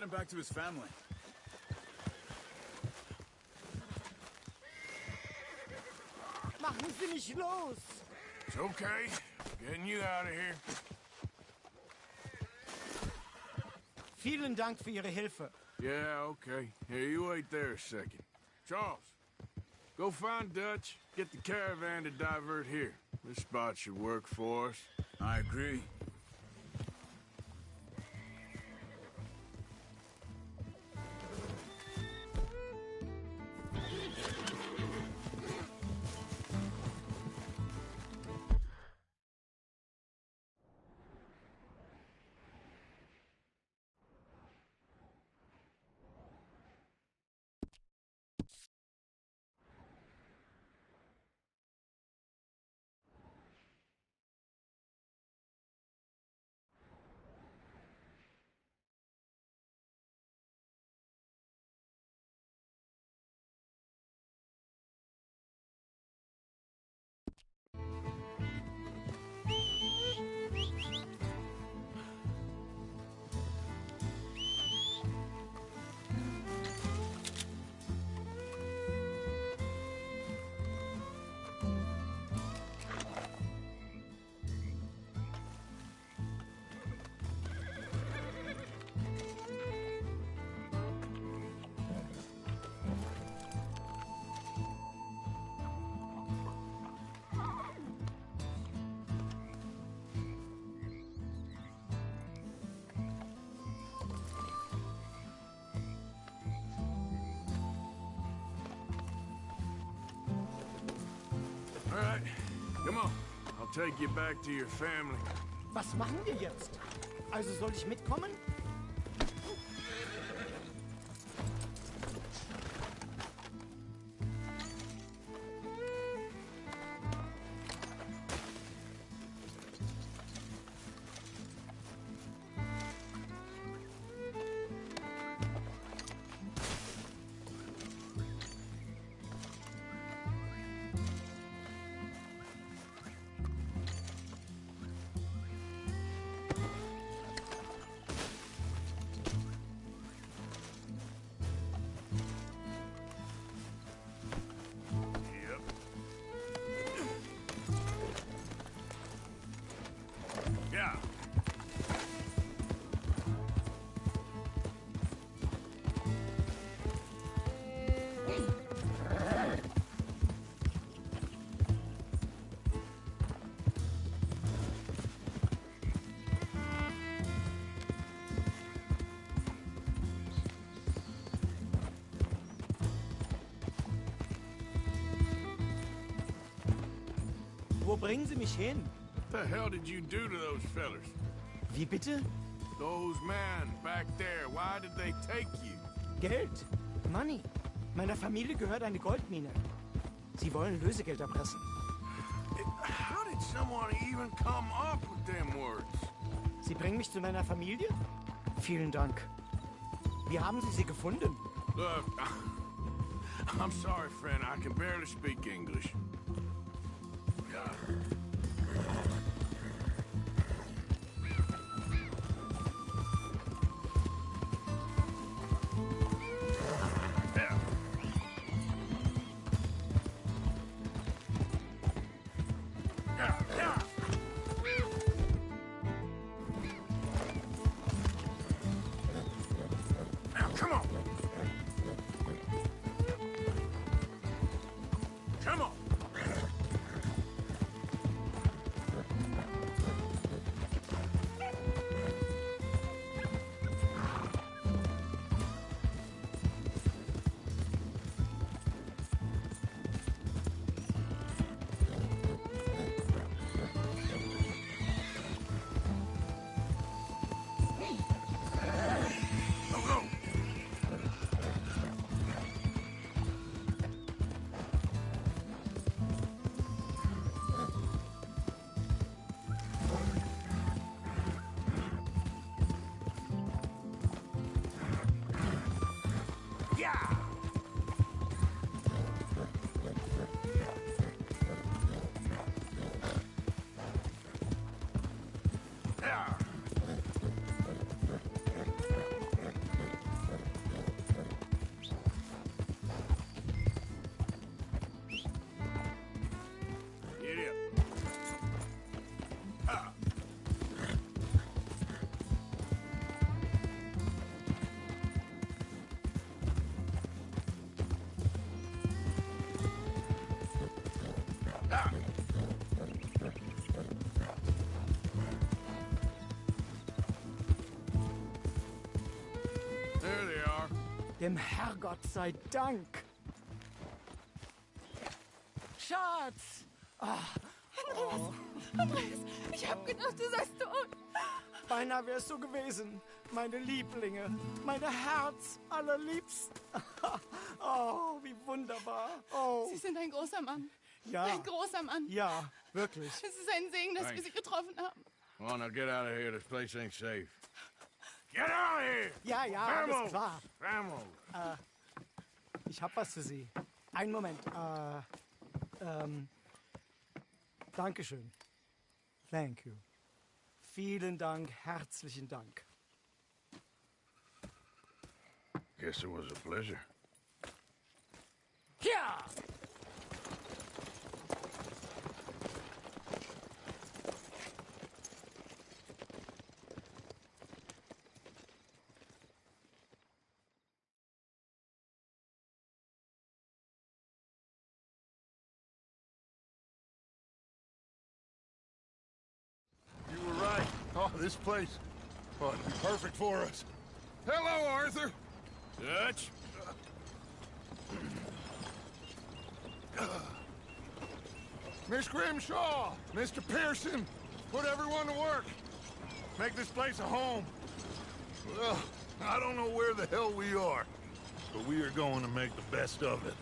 him back to his family. Machen Sie mich los! It's okay. Getting you out of here. Vielen Dank für Ihre Hilfe. Yeah, okay. Here, you wait there a second. Charles, go find Dutch. Get the caravan to divert here. This spot should work for us. I agree. All right, come on. I'll take you back to your family. Was machen wir jetzt? Also soll ich mitkommen? Yeah. Wo bringen Sie mich hin? What the hell did you do to those fellers? Wie bitte? Those men back there, why did they take you? Geld. Money. Meiner Familie gehört eine Goldmine. Sie wollen Lösegeld erpressen. How did someone even come up with them words? Sie bringen mich zu meiner Familie? Vielen Dank. Wie haben Sie sie gefunden? Look, I'm sorry, friend. I can barely speak English. Now, come on. Come on. Go, go. There they are. Dem Herrgott sei Dank. Schatz! Andreas, ich hab gedacht, du seist tot. Beinahe wärst du gewesen. Meine Lieblinge. Meine Herz allerliebsten. Oh, wie wunderbar. Oh, Sie sind ein großer Mann. ja. Ein großer Mann. Ja, wirklich. Es ist ein Segen, dass wir Thanks. Sie getroffen haben. Come on, now get out of here. This place ain't safe. Get out of here! Ja, ja, alles klar. Vamos! Ich hab was für Sie. Einen Moment. Dankeschön. Thank you. Vielen Dank, herzlichen Dank. Guess it was a pleasure. Ja! You were right. Oh, this place. Oh, it'd be perfect for us. Hello, Arthur. Dutch. Miss Grimshaw, Mr. Pearson, put everyone to work. Make this place a home. Well, I don't know where the hell we are, but we are going to make the best of it.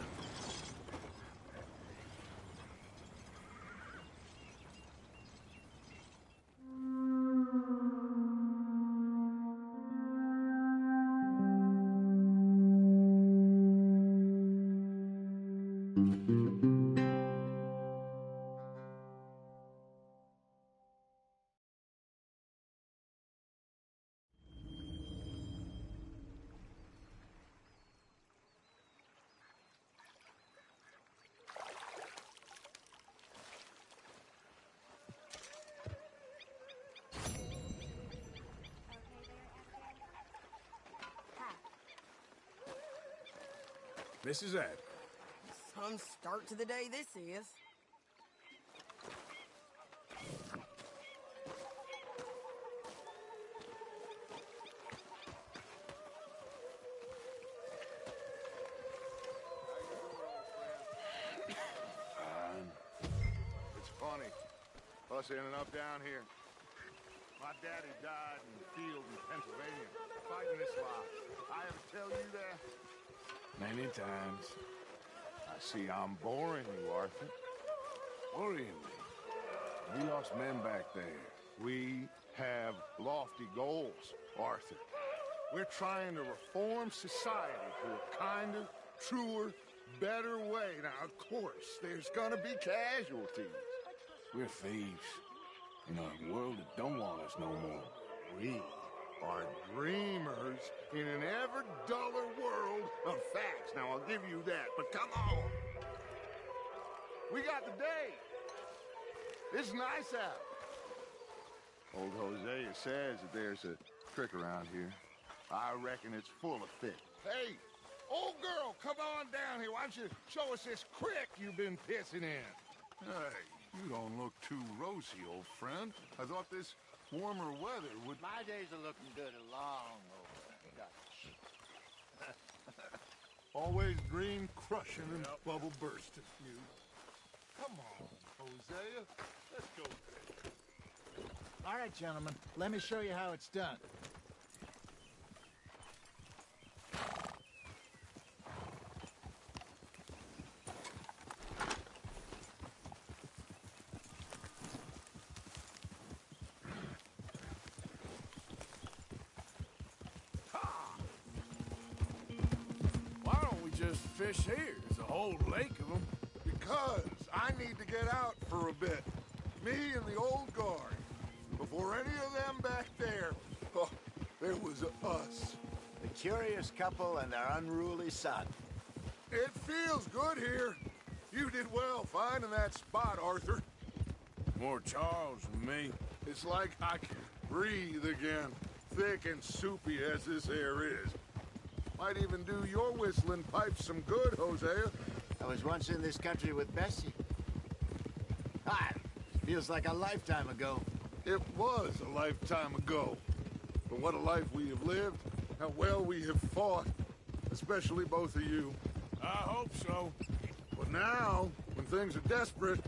Mrs. Adams. Some start to the day this is. It's funny, us ending up down here. My daddy died in the field in Pennsylvania, fighting this lot. I ever tell you that? Many times. I see I'm boring you, Arthur. Worrying me. We lost men back there. We have lofty goals, Arthur. We're trying to reform society to a kinder, truer, better way. Now, of course, there's gonna be casualties. We're thieves in a world that don't want us no more. We are dreamers in an ever duller world of facts. Now, I'll give you that, but come on. We got the day. It's nice out. Old Hosea says that there's a trick around here. I reckon it's full of fish. Hey, old girl, come on down here. Why don't you show us this crick you've been pissing in? Hey, you don't look too rosy, old friend. I thought this warmer weather would... My days are looking good along over Dutch. Always dream crushing and bubble bursting, you. Come on, Hosea. Let's go. All right, gentlemen, let me show you how it's done. Why don't we just fish here? There's a whole lake of them. Because I need to get out for a bit. Me and the old guard. Before any of them back there, oh, there was us. The curious couple and their unruly son. It feels good here. You did well finding that spot, Arthur. More Charles than me. It's like I can breathe again, thick and soupy as this air is. Might even do your whistling pipes some good, Hosea. I was once in this country with Bessie. Ah, feels like a lifetime ago. It was a lifetime ago. But what a life we have lived, how well we have fought, especially both of you. I hope so. But now, when things are desperate,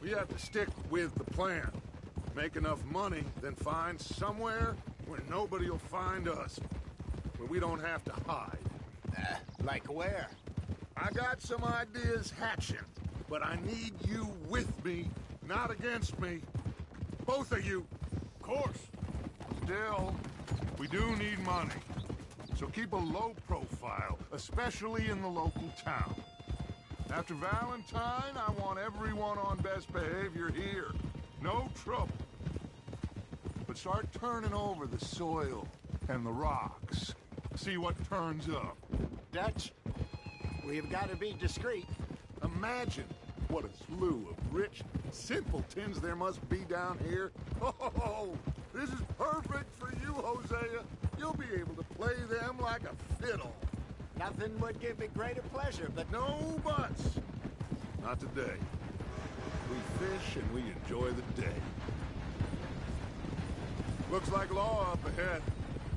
we have to stick with the plan. Make enough money, then find somewhere where nobody will find us. Where we don't have to hide. Like where? I got some ideas hatching, but I need you with me, not against me. Both of you. Of course. Still, we do need money. So keep a low profile, especially in the local town. After Valentine, I want everyone on best behavior here. No trouble. But start turning over the soil and the rocks. See what turns up. Dutch, we've got to be discreet. Imagine what a slew of rich simpletons there must be down here. Oh, this is perfect for you, Hosea. You'll be able to play them like a fiddle. Nothing would give me greater pleasure, but No buts. Not today. We fish and we enjoy the day. Looks like law up ahead.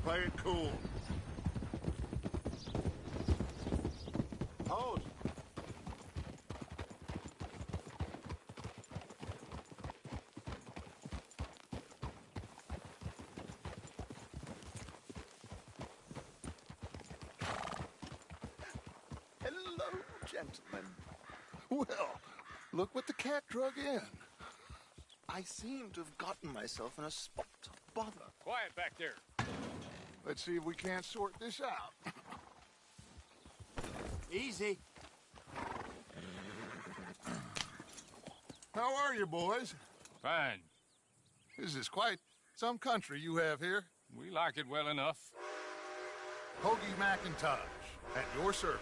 Play it cool. hold. Hello, gentlemen. Well, look what the cat drug in. I seem to have gotten myself in a spot of bother. Quiet back there. Let's see if we can't sort this out. Easy. How are you, boys? Fine. This is quite some country you have here. We like it well enough. Hoagie McIntosh, at your service.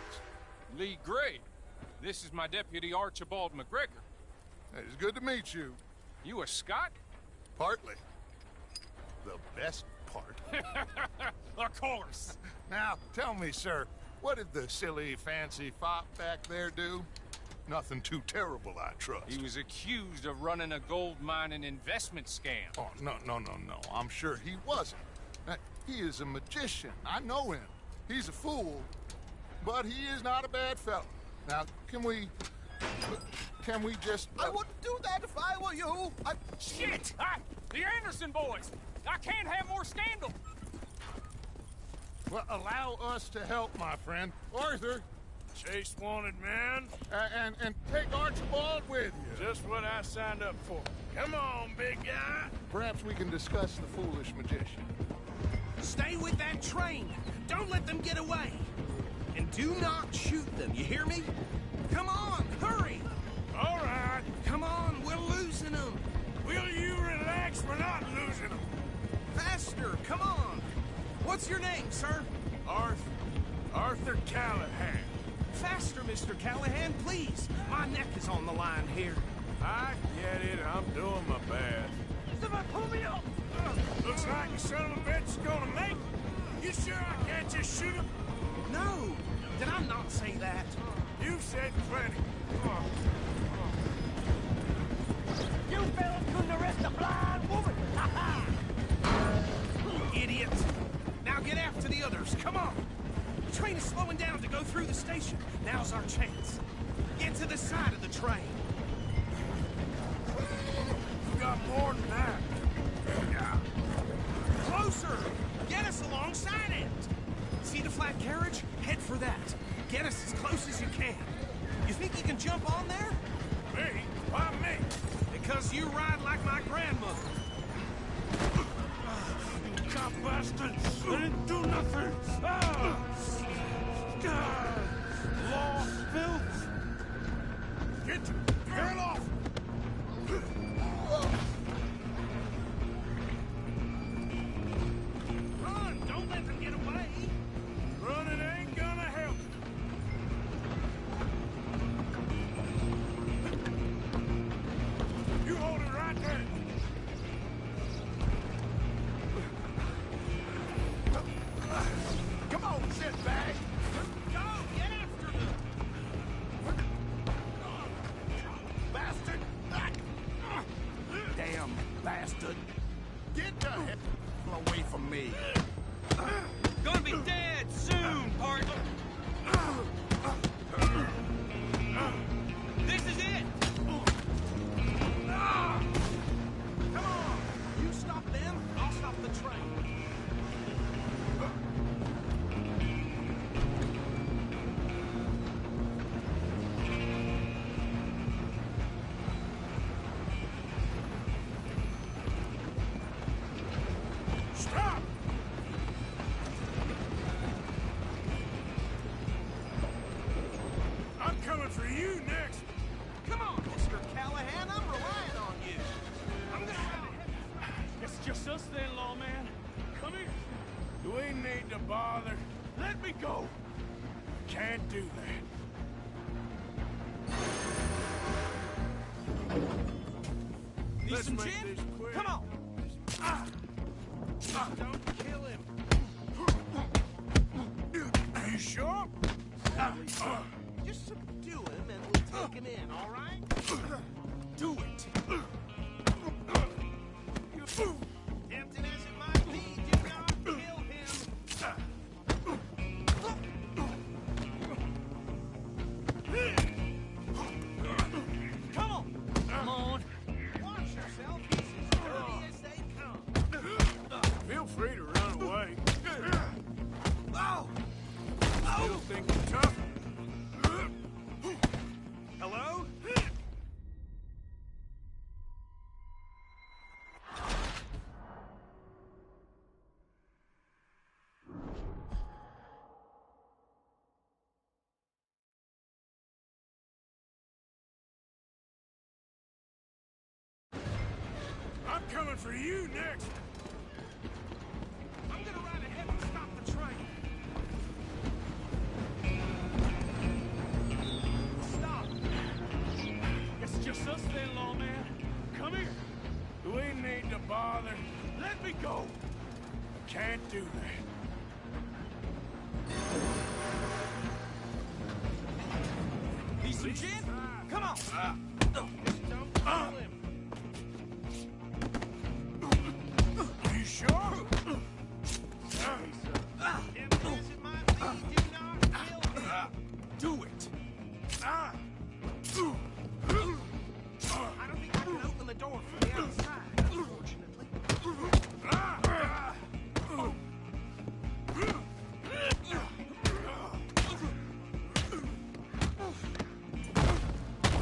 Lee Gray. This is my deputy Archibald McGregor. It's good to meet you. You a Scot? Partly. The best part. Of course. Now, tell me, sir, what did the silly, fancy fop back there do? Nothing too terrible, I trust. He was accused of running a gold mining investment scam. Oh, no. I'm sure he wasn't. He is a magician. I know him. He's a fool, but he is not a bad fellow. Now, can we just... I wouldn't do that if I were you. Shit! The Anderson boys! I can't have more scandal! Well, allow us to help, my friend. Arthur, Chase wanted man. and take Archibald with you. Just what I signed up for. Come on, big guy. Perhaps we can discuss the foolish magician. Stay with that train. Don't let them get away. And do not shoot them, you hear me? Come on, hurry! All right. Come on, we're losing them. Will you relax? We're not losing them. Faster, come on. What's your name, sir? Arthur Callahan. Faster, Mr. Callahan, please. My neck is on the line here. I get it. I'm doing my best. Somebody pull me up! Looks like you son of a bitch is gonna make it. You sure I can't just shoot him? No, did I not say that? You said plenty. You fellas couldn't arrest a blind woman! Idiots! Now get after the others, come on! The train is slowing down to go through the station. Now's our chance. Get to the side of the train. You got more than that. Yeah. Closer! Get us alongside it! See the flat carriage? Head for that. Get us as close as you can. You think you can jump on there? Me? Why me? Because you ride like my grandmother. Cop bastards! I didn't do nothing! God! Lost filth! Get off! Run! Don't let them get away! Running ain't gonna help. You hold it right there. Come on, Let me go! Can't do that. Need Let's some make gin? this quick. Come on! Don't kill him! Are you sure? Just subdue him and we'll take him in, all right? Do it! Tempting as it might be, do not kill him! Come on! Come on! Watch yourself, he's as dirty as they come! Feel free to run away. Oh! Still think you're tough? Hello? I'm coming for you next. I'm gonna ride ahead and stop the train. Stop! It's just us then, lawman. Come here. We need to bother. Let me go. Can't do that. Need some gin? Come on! Just don't kill him. Are you sure? Tempting as it might be, do not kill him. Do it. I don't think I can open the door from the outside, unfortunately.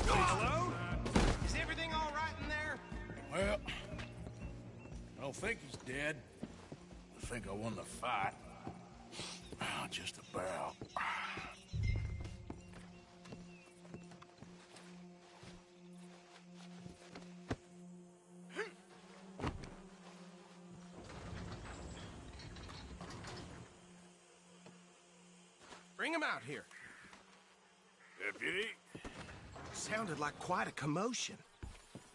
Hello? Is everything all right in there? Well, I don't think he's dead. I think I won the fight. Just about. Bring him out here. Deputy, Sounded like quite a commotion.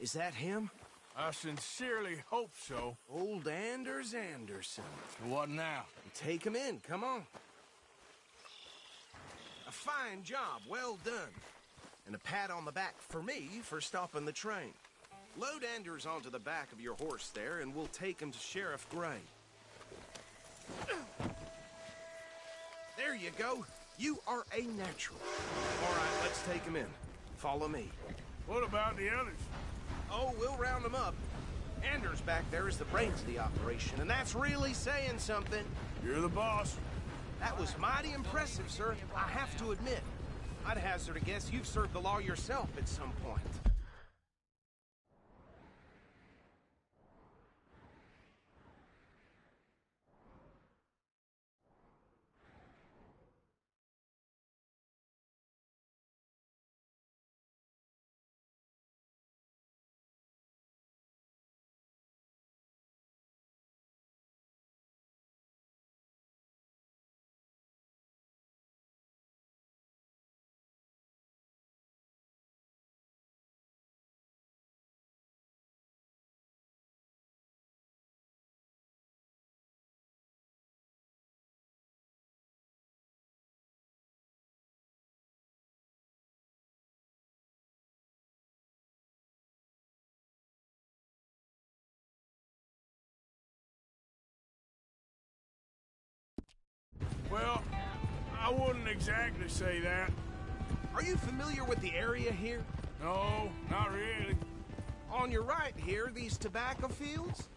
Is that him? I sincerely hope so. Old Anders Anderson. What now? Take him in, come on. A fine job, well done. And a pat on the back for me for stopping the train. Load Anders onto the back of your horse there, and we'll take him to Sheriff Gray. There you go. You are a natural. All right, let's take him in. Follow me. What about the others? Oh, we'll round them up. Anders back there is the brains of the operation, and that's really saying something. You're the boss. That was mighty impressive, sir. I have to admit. I'd hazard a guess you've served the law yourself at some point. Well, I wouldn't exactly say that. Are you familiar with the area here? No, not really. On your right here, these tobacco fields?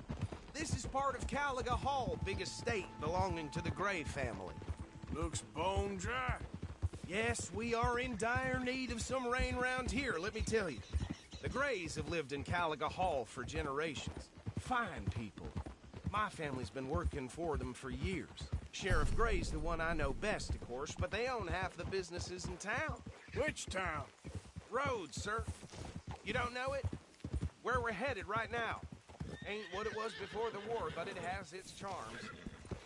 This is part of Caliga Hall, big estate belonging to the Gray family. Looks bone dry. Yes, we are in dire need of some rain round here, let me tell you. The Grays have lived in Caliga Hall for generations. Fine people. My family's been working for them for years. Sheriff Gray's the one I know best, of course, but they own half the businesses in town. Which town? Rhodes, sir. You don't know it? Where we're headed right now. Ain't what it was before the war, but it has its charms.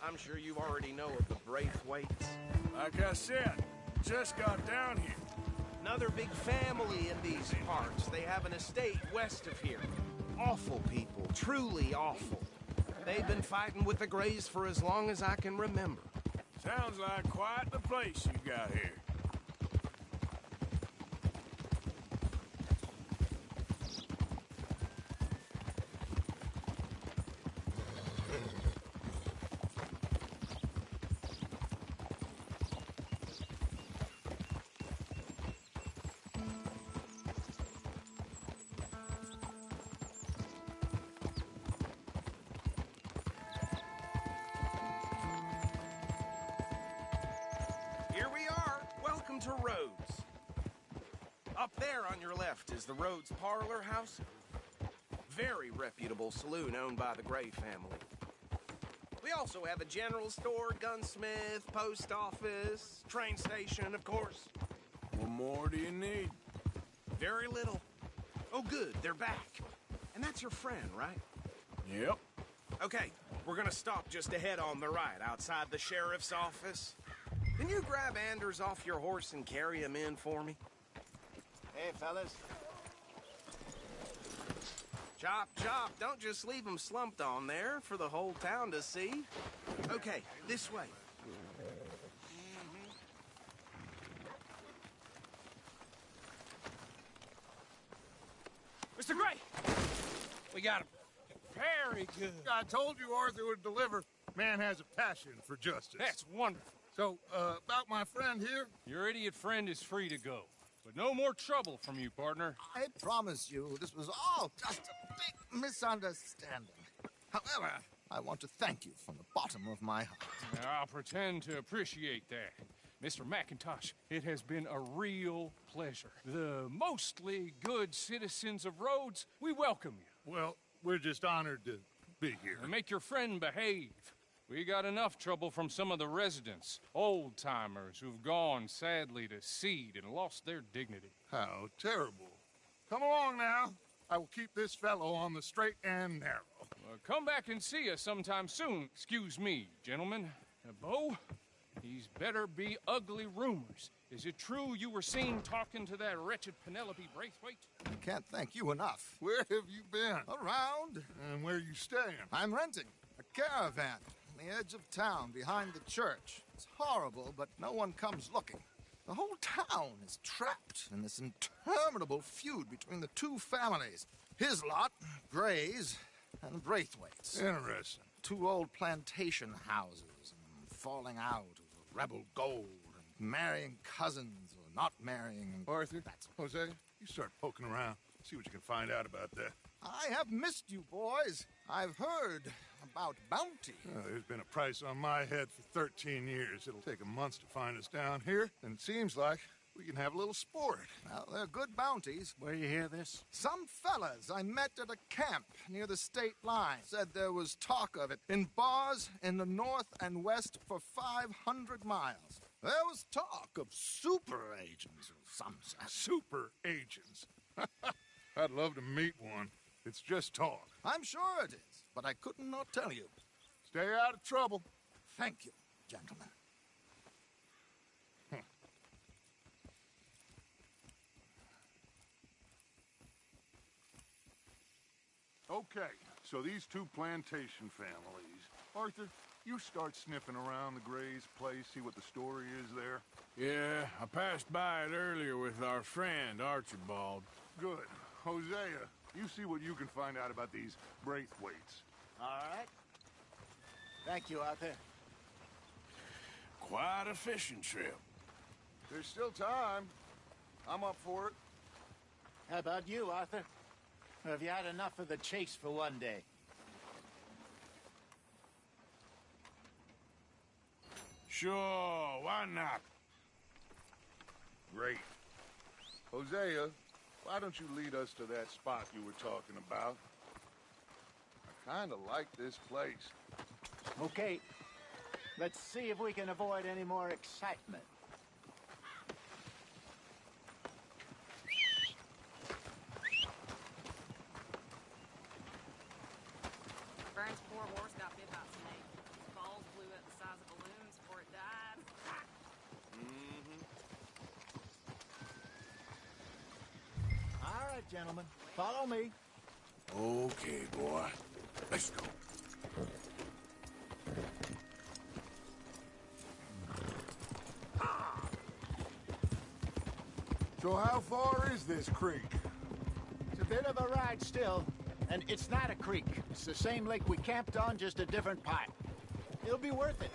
I'm sure you already know of the Braithwaites. Like I said, just got down here. Another big family in these parts. They have an estate west of here. Awful people, truly awful. They've been fighting with the Greys for as long as I can remember. Sounds like quite the place you got here. Here we are. Welcome to Rhodes. Up there on your left is the Rhodes Parlor House. Very reputable saloon owned by the Gray family. We also have a general store, gunsmith, post office, train station, of course. What more do you need? Very little. Oh, good, they're back. And that's your friend, right? Yep. Okay, we're gonna stop just ahead on the right, outside the sheriff's office. Can you grab Anders off your horse and carry him in for me? Hey, fellas. Chop, chop. Don't just leave him slumped on there for the whole town to see. Okay, this way. Mr. Gray! We got him. Very good. I told you Arthur would deliver. Man has a passion for justice. That's wonderful. So, about my friend here? Your idiot friend is free to go. But no more trouble from you, partner. I promise you, this was all just a big misunderstanding. However, I want to thank you from the bottom of my heart. I'll pretend to appreciate that. Mr. McIntosh, it has been a real pleasure. The mostly good citizens of Rhodes, we welcome you. Well, we're just honored to be here. And make your friend behave. We got enough trouble from some of the residents, old-timers who've gone, sadly, to seed and lost their dignity. How terrible. Come along now. I will keep this fellow on the straight and narrow. Come back and see us sometime soon. Excuse me, gentlemen. Bo, these better be ugly rumors. Is it true you were seen talking to that wretched Penelope Braithwaite? I can't thank you enough. Where have you been? Around. And where you staying? I'm renting a caravan on the edge of town behind the church. It's horrible, but no one comes looking. The whole town is trapped in this interminable feud between the two families. His lot, Grays, and Braithwaite's. Interesting. Two old plantation houses, and falling out over rebel gold, and marrying cousins or not marrying. And Arthur, that's Jose, you start poking around. See what you can find out about that. I have missed you, boys. I've heard about bounty. There's been a price on my head for 13 years. It'll take a month to find us down here, and it seems like we can have a little sport. Well, they're good bounties. Where you hear this? Some fellas I met at a camp near the state line said there was talk of it in bars in the north and west for 500 miles. There was talk of super agents of some sort. Super agents. I'd love to meet one. It's just talk. I'm sure it is, but I couldn't not tell you. Stay out of trouble. Thank you, gentlemen. Okay, so these two plantation families. Arthur, you start sniffing around the Gray's place, see what the story is there. Yeah, I passed by it earlier with our friend, Archibald. Good. Hosea, you see what you can find out about these Braithwaites. All right. Thank you, Arthur. Quite a fishing trip. There's still time. I'm up for it. How about you, Arthur? Or have you had enough of the chase for one day? Sure, why not? Great. Hosea, why don't you lead us to that spot you were talking about? I kind of like this place. Okay. Let's see if we can avoid any more excitement. Burns' poor horse got bit by a snake. His balls blew gentlemen. Follow me. Okay, boy. Let's go. So how far is this creek? It's a bit of a ride still, and it's not a creek. It's the same lake we camped on, just a different part. It'll be worth it.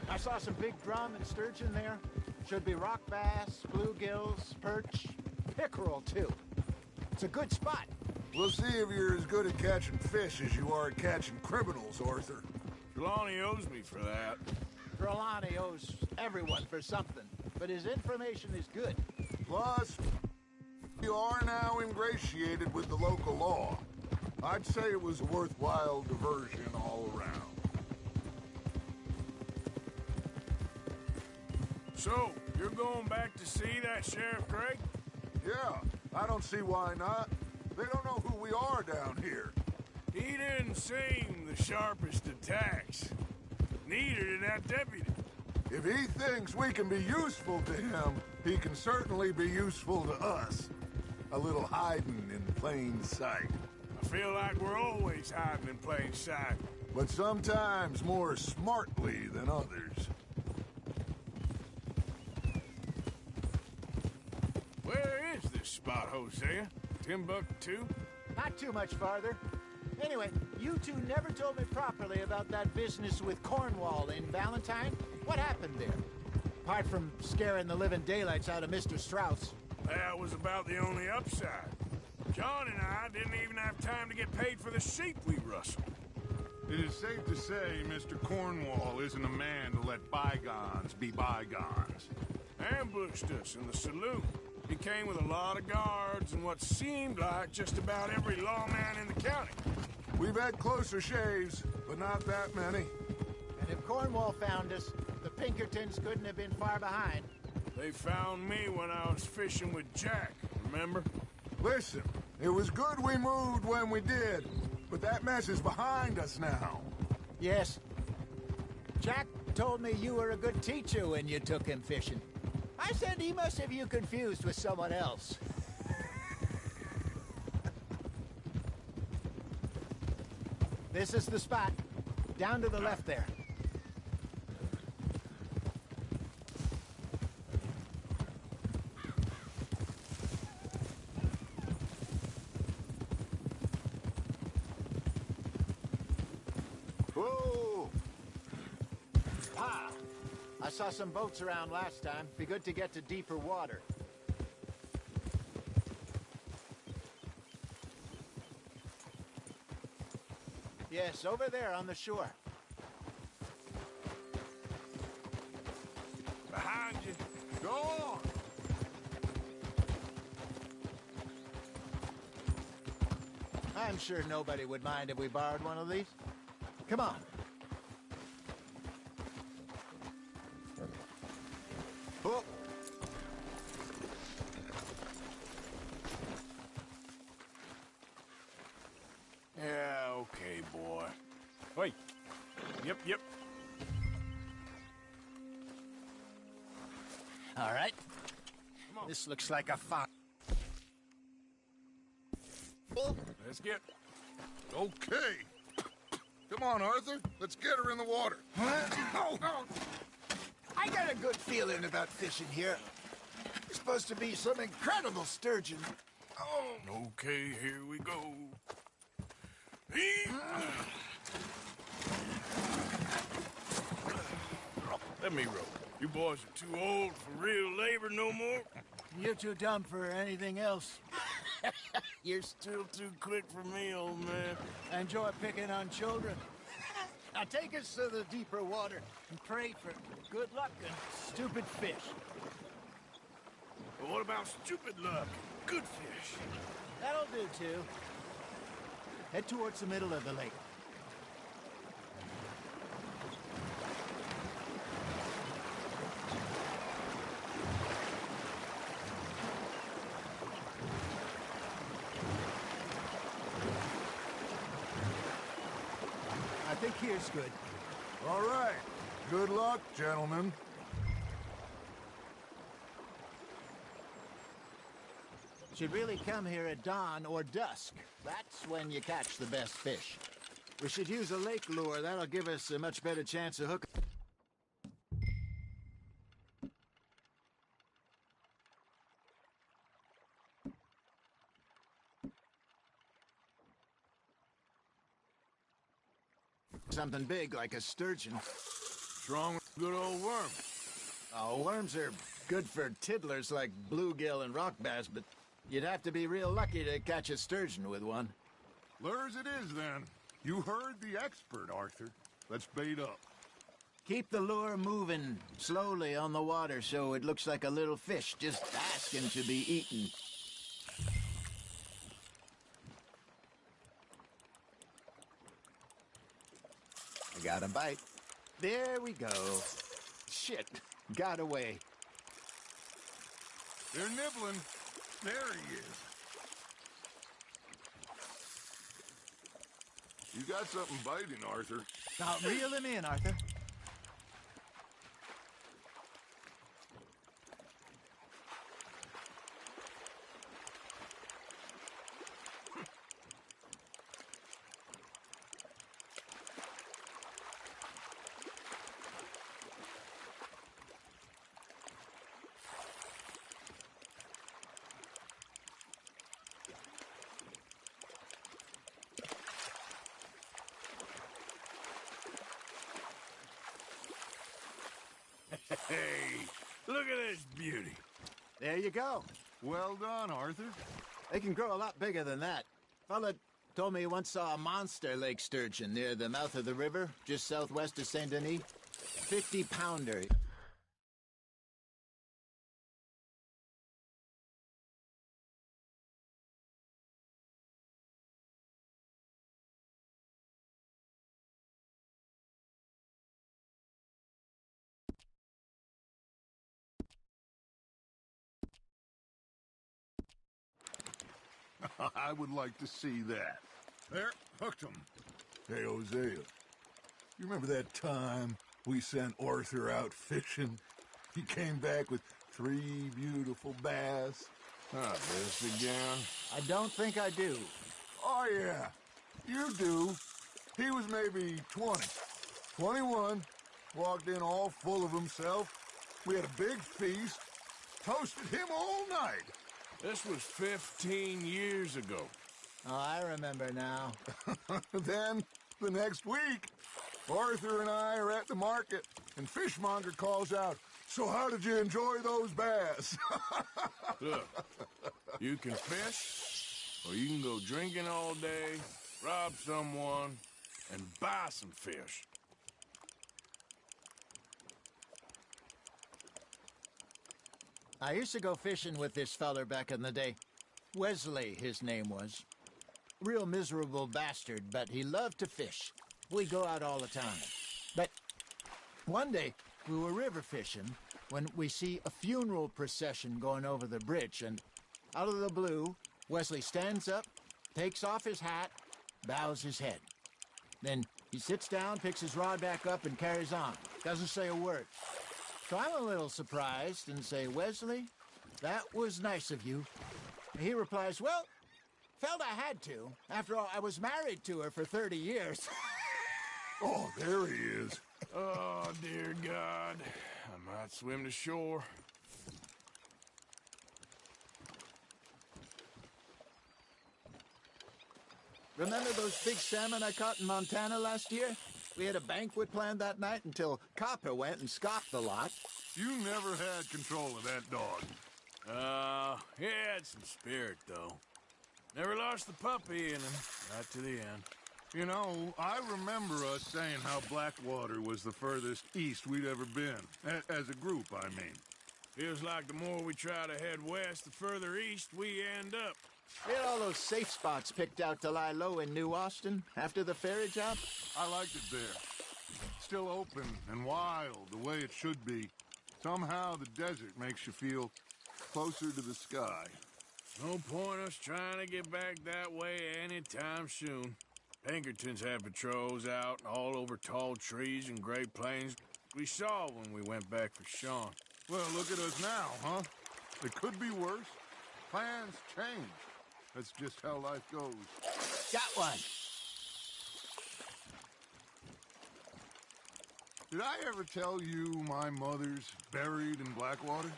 I saw some big drum and sturgeon there. Should be rock bass, bluegills, perch, pickerel too. It's a good spot. We'll see if you're as good at catching fish as you are at catching criminals, Arthur. Trelawney owes me for that. Trelawney owes everyone for something, but his information is good. Plus, you are now ingratiated with the local law. I'd say it was a worthwhile diversion all around. So, you're going back to see that Sheriff Craig? Yeah, I don't see why not. They don't know who we are down here. He didn't seem the sharpest attacks. Neither did that deputy. If he thinks we can be useful to him, he can certainly be useful to us. A little hiding in plain sight. I feel like we're always hiding in plain sight. But sometimes more smartly than others. Where is this spot, Hosea? Timbuktu? Not too much farther. Anyway, you two never told me properly about that business with Cornwall in Valentine. What happened there? Apart from scaring the living daylights out of Mr. Strauss. That was about the only upside. John and I didn't even have time to get paid for the sheep we rustled. It is safe to say Mr. Cornwall isn't a man to let bygones be bygones. Ambushed us in the saloon. He came with a lot of guards and what seemed like just about every lawman in the county. We've had closer shaves, but not that many. And if Cornwall found us, the Pinkertons couldn't have been far behind. They found me when I was fishing with Jack, remember? Listen, it was good we moved when we did, but that mess is behind us now. Yes. Jack told me you were a good teacher when you took him fishing. I said he must have you confused with someone else. This is the spot. Down to the left there. Whoa! Ah! I saw some boats around last time. Be good to get to deeper water. Yes, over there on the shore. Behind you. Go on! I'm sure nobody would mind if we borrowed one of these. Come on. Oh. Yeah, okay, boy. Wait. Yep. All right. This looks like a fun. Let's get... Okay. Come on, Arthur. Let's get her in the water. Oh. I got a good feeling about fishing here. It's supposed to be some incredible sturgeon. Oh. Okay, here we go. Let me row. You boys are too old for real labor no more. You're too dumb for anything else. You're still too quick for me, old man. I enjoy picking on children. Now take us to the deeper water and pray for good luck and stupid fish. But what about stupid luck? Good fish. That'll do, too. Head towards the middle of the lake. I think here's good. All right. Good luck, gentlemen. should really come here at dawn or dusk. That's when you catch the best fish. We should use a lake lure. That'll give us a much better chance of hooking. Something big like a sturgeon. Strong, good old worm. Oh, worms are good for tiddlers like bluegill and rock bass, but you'd have to be real lucky to catch a sturgeon with one. Lures it is, then. You heard the expert, Arthur. Let's bait up. Keep the lure moving slowly on the water so it looks like a little fish just asking to be eaten. I got a bite. There we go. Shit, got away. They're nibbling. There he is. You got something biting, Arthur. Now, reel him in, Arthur. Hey, look at this beauty. There you go. Well done, Arthur. They can grow a lot bigger than that. Fella told me he once saw a monster lake sturgeon near the mouth of the river, just southwest of Saint Denis. 50-pounder. I would like to see that. There, hooked him. Hey, Hosea. You remember that time we sent Arthur out fishing? He came back with 3 beautiful bass. Ah, this again? I don't think I do. Oh, yeah. You do. He was maybe 20. 21. Walked in all full of himself. We had a big feast. Toasted him all night. This was 15 years ago. Oh, I remember now. Then, the next week, Arthur and I are at the market, and Fishmonger calls out, "So how did you enjoy those bass?" Look, you can fish, or you can go drinking all day, rob someone, and buy some fish. I used to go fishing with this feller back in the day. Wesley, his name was. Real miserable bastard, but he loved to fish. We'd go out all the time. But one day, we were river fishing when we see a funeral procession going over the bridge, and out of the blue, Wesley stands up, takes off his hat, bows his head. Then he sits down, picks his rod back up, and carries on. Doesn't say a word. So I'm a little surprised and say, "Wesley, that was nice of you." And he replies, "Well, felt I had to. After all, I was married to her for 30 years. Oh, there he is. Oh, dear God. I might swim to shore. Remember those big salmon I caught in Montana last year? We had a banquet planned that night until Copper went and scoffed the lot. You never had control of that dog. He had some spirit, though. Never lost the puppy in him, right to the end. You know, I remember us saying how Blackwater was the furthest east we'd ever been. As a group, I mean. Feels like the more we try to head west, the further east we end up. We had all those safe spots picked out to lie low in New Austin after the ferry job. I liked it there. Still open and wild, the way it should be. Somehow the desert makes you feel closer to the sky. No point us trying to get back that way anytime soon. Pinkertons had patrols out all over tall trees and Great Plains we saw when we went back for Sean. Well, look at us now, huh? It could be worse. Plans change. That's just how life goes. Got one. Did I ever tell you my mother's buried in Blackwater?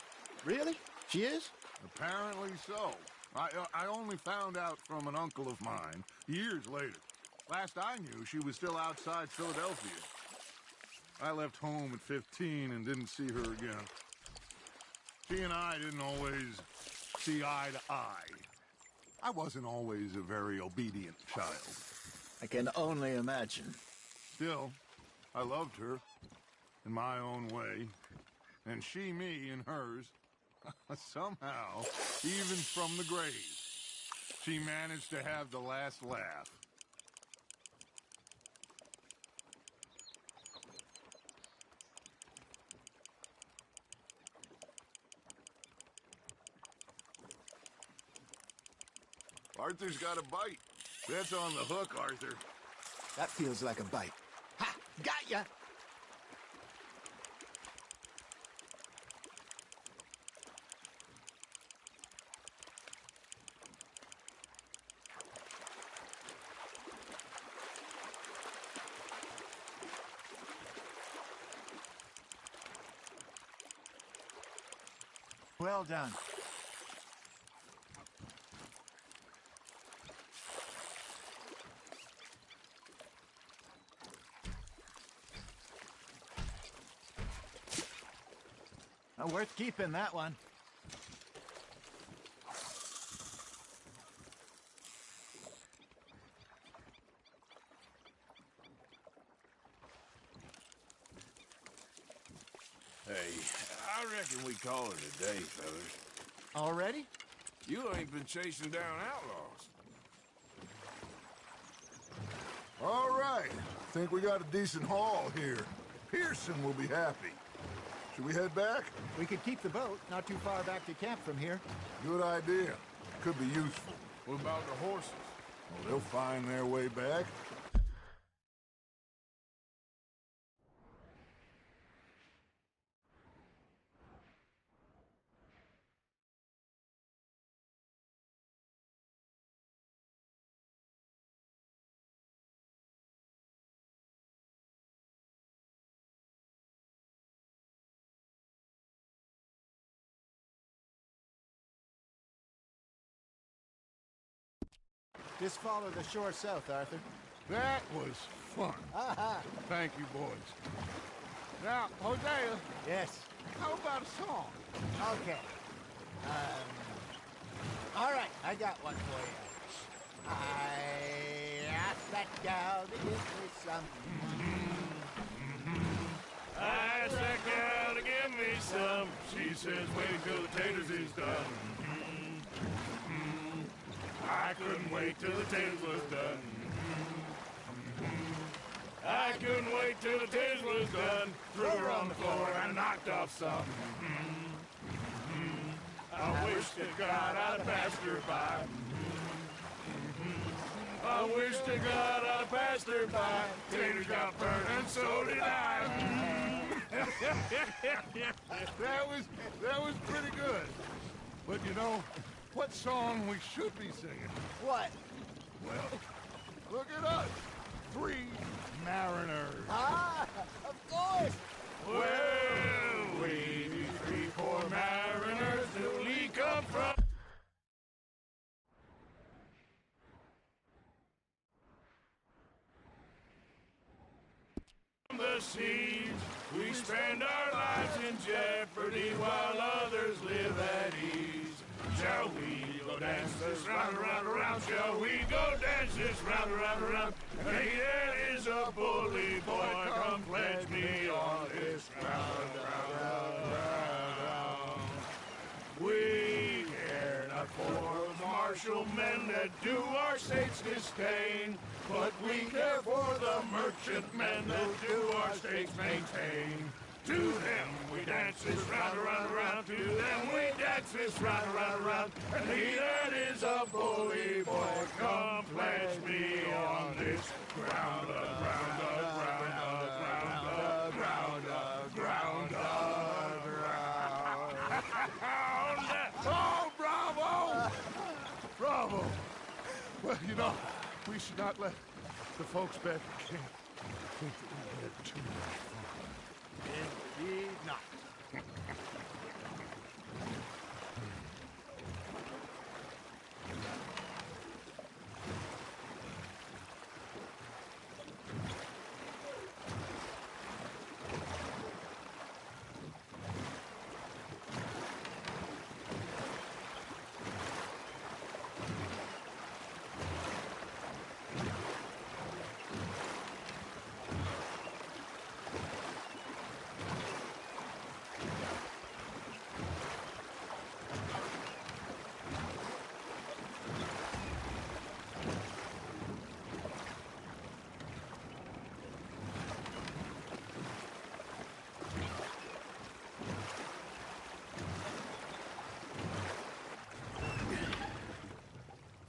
Really? She is? Apparently so. I only found out from an uncle of mine years later. Last I knew, she was still outside Philadelphia. I left home at 15 and didn't see her again. She and I didn't always see eye to eye. I wasn't always a very obedient child. I can only imagine. Still, I loved her in my own way, and she me in hers. Somehow, even from the grave, she managed to have the last laugh. Arthur's got a bite. That's on the hook, Arthur. That feels like a bite. Ha! Got ya! Well done. Worth keeping, that one. Hey, I reckon we call it a day, fellas. Already? You ain't been chasing down outlaws. All right. Think we got a decent haul here. Pearson will be happy. Should we head back? We could keep the boat, not too far back to camp from here. Good idea. Could be useful. What about the horses? Well, they'll find their way back. Just follow the shore south, Arthur. That was fun. Thank you, boys. Now, Hosea, Yes. how about a song? Okay. All right, I got one for you. I asked that gal to give me some. I asked that gal to give me some. She says, wait till the taters is done. I couldn't wait till the taters was done. I couldn't wait till the taters was done. Threw her on the floor and knocked off some. I wish to God I'd passed her by. I wish to God I'd passed her by. Taters got burned and so did I. That was pretty good. But you know, what song we should be singing? What? Well, look at us. 3 mariners. Ah, of course. Well, we be 3 poor mariners newly come from the seas. We spend our lives in jeopardy while others live at ease. Shall we go dance this round, around, around? Shall we go dance this round, around, around? Hey, there is a bully boy, come pledge me on this ground, ground. We care not for the martial men that do our state's disdain, but we care for the merchant men that do our state's maintain. To them we dance this round, around, around. To them we dance this round, around, around. And he that is a bully boy, come pledge me on this ground, ground, ground, ground, ground, ground, ground. Oh, bravo! Bravo! Well, you know, we should not let the folks back at camp think that we had too much fun. Indeed not.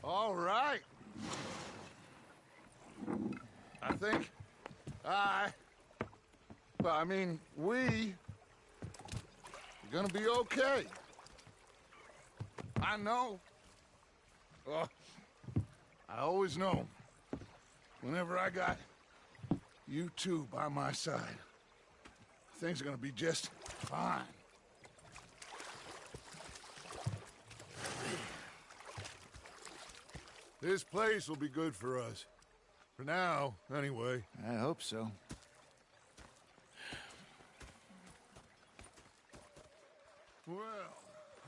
All right. I think we are gonna be okay. I know. I always know. Whenever I got you two by my side, things are gonna be just fine. This place will be good for us. For now, anyway. I hope so. Well,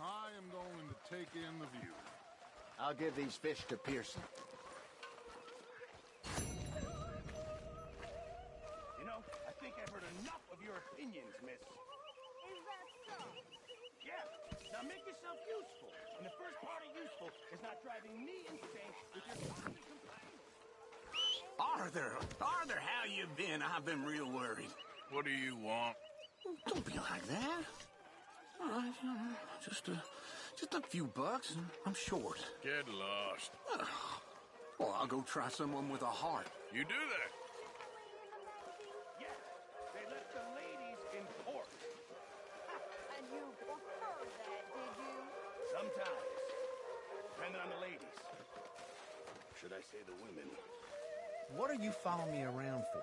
I am going to take in the view. I'll give these fish to Pearson. You know, I think I've heard enough of your opinions, miss. Is that so? Yeah. Now make yourself useful. And the first part of useful is not driving me insane with your constant complaints. Arthur, how you been? I've been real worried. What do you want? Don't be like that. All right, just a few bucks, and I'm short. Get lost. Well, I'll go try someone with a heart. You do that. Yes, they left the ladies in port. And you preferred that, did you? Sometimes. Depending on the ladies. Should I say the women? What are you following me around for?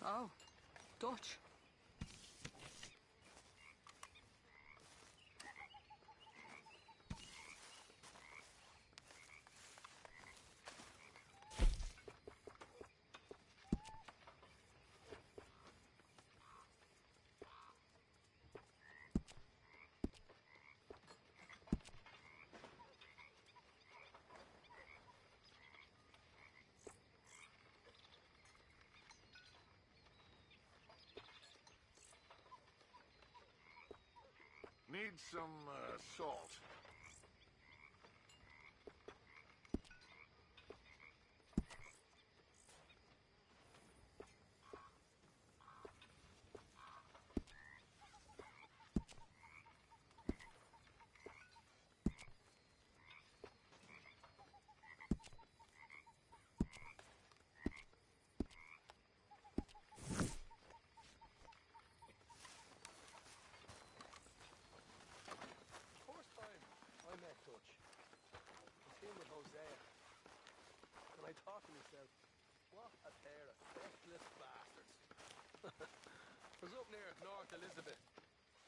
Oh, Dutch. Need some salt. First time I met Dutch, I was here with Hosea, and I thought to myself, what a pair of sexless bastards. I was up near North Elizabeth.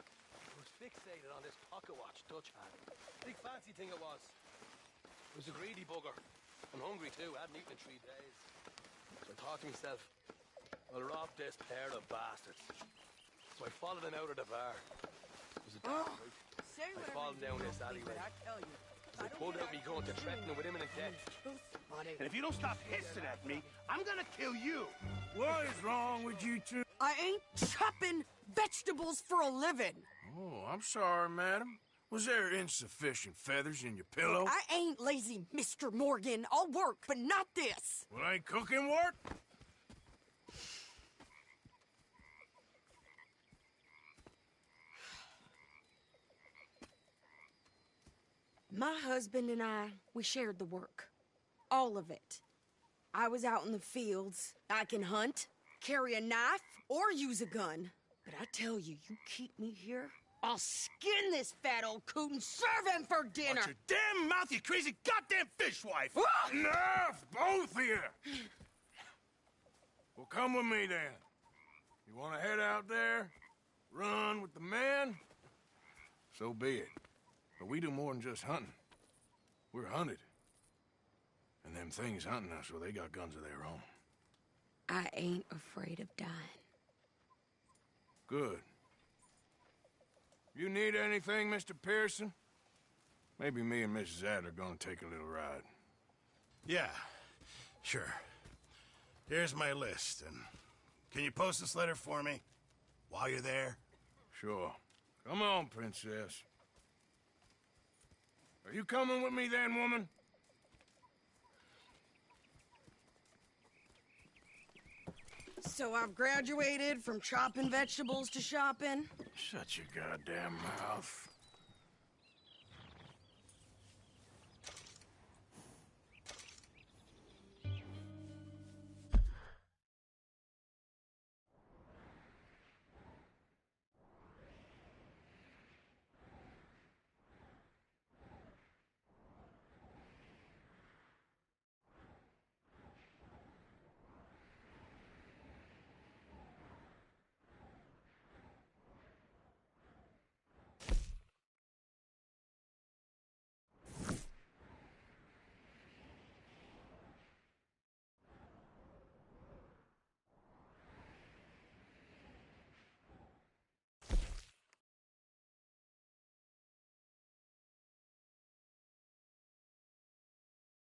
I was fixated on this pocket watch Dutch had. Big fancy thing it was. I was a greedy bugger, and hungry too, hadn't eaten in 3 days. So I thought to myself, I'll rob this pair of bastards. So I followed them out of the bar. It was a dark night. Say I whatever followed you down want, this alleyway. but I tell you, As they pulled out me gun to threaten them with imminent death. And if you don't stop hissing at me, I'm gonna kill you. What is wrong with you two? I ain't chopping vegetables for a living. Oh, I'm sorry, madam. Was there insufficient feathers in your pillow? I ain't lazy, Mr. Morgan. I'll work, but not this. Well, ain't cooking work? My husband and I, we shared the work. All of it. I was out in the fields. I can hunt, carry a knife, or use a gun. But I tell you, you keep me here, I'll skin this fat old coot and serve him for dinner. Watch your damn mouth, you crazy goddamn fishwife! Ah! Enough, both of you! Well, come with me then. You want to head out there, run with the men? So be it. But we do more than just hunting. We're hunted. And them things hunting us, well, they got guns of their own. I ain't afraid of dying. Good. You need anything, Mr. Pearson? Maybe me and Mrs. Adler gonna take a little ride. Yeah, sure. Here's my list, and can you post this letter for me while you're there? Sure. Come on, princess. Are you coming with me then, woman? So I've graduated from chopping vegetables to shopping? Shut your goddamn mouth.